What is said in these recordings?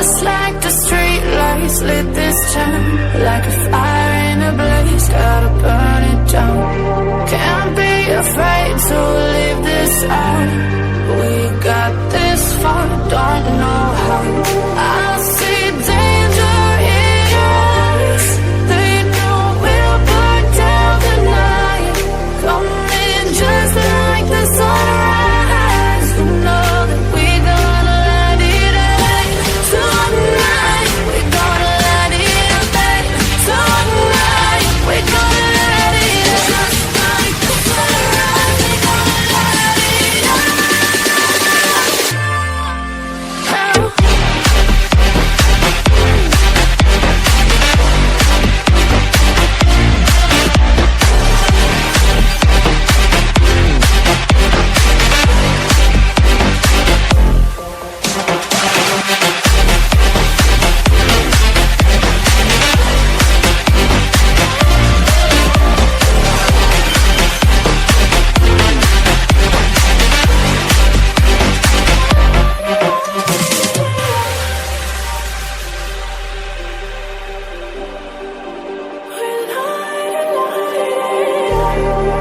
Just like the street lights lit this town, like a fire in a blaze, gotta burn it down. Can't be afraid to leave this out. We got this far, don't know how. I see danger in your eyes. They know we'll burn down the night. Coming just like the sunrise. You know that we gonna let it out. Tonight we gonna let it out. Tonight we gonna let it out. Just like the sunrise, we gonna let it out.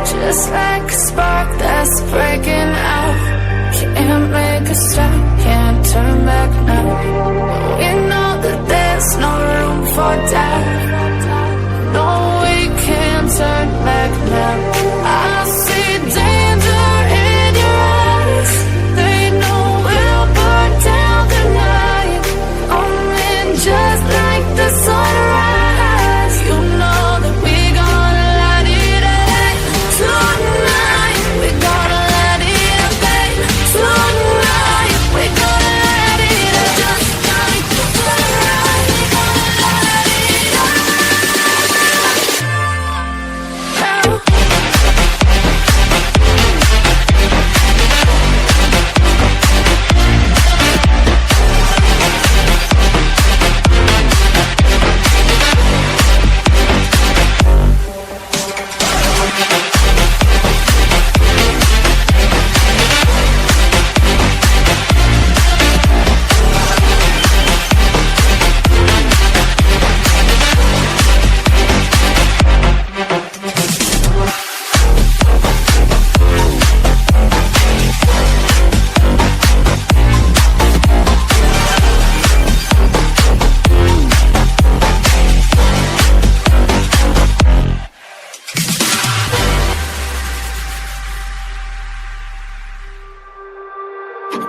Just like a spark that's breaking out. Can't make a stop, can't turn back now. We know that there's no room for doubt. No, we can't turn back now. I see danger in your eyes. They know we'll burn down the night. Coming just like the sunrise. You know that we gonna let it out. Tonight we gonna let it out. Tonight we gonna let it out. Just like the sunrise, we gonna let it out.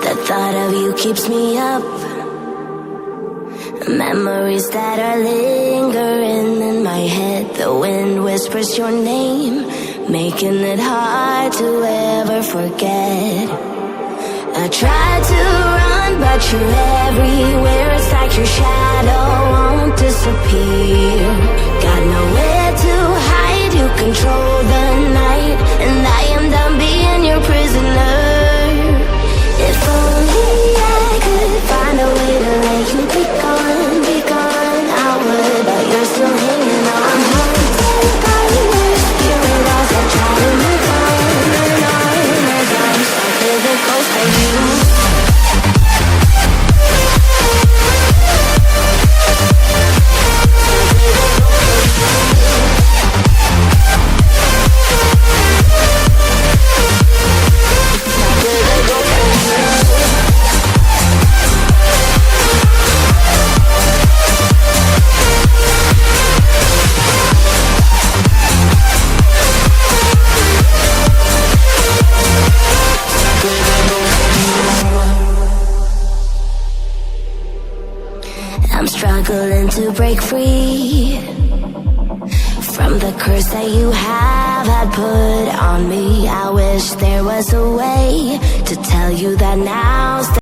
The thought of you keeps me up. Memories that are lingering in my head. The wind whispers your name, making it hard to ever forget. I try to run, but you're everywhere. It's like your shadow won't disappear. Got nowhere to hide, you control the night, and I am done being your prisoner. If only I could find a way to let you be gone, I would, but you're still hanging on. Haunted by your spirit as I try to move on, as I'm stuck with a ghost of you. I'm struggling to break free from the curse that you have had put on me. I wish there was a way to tell you that now's the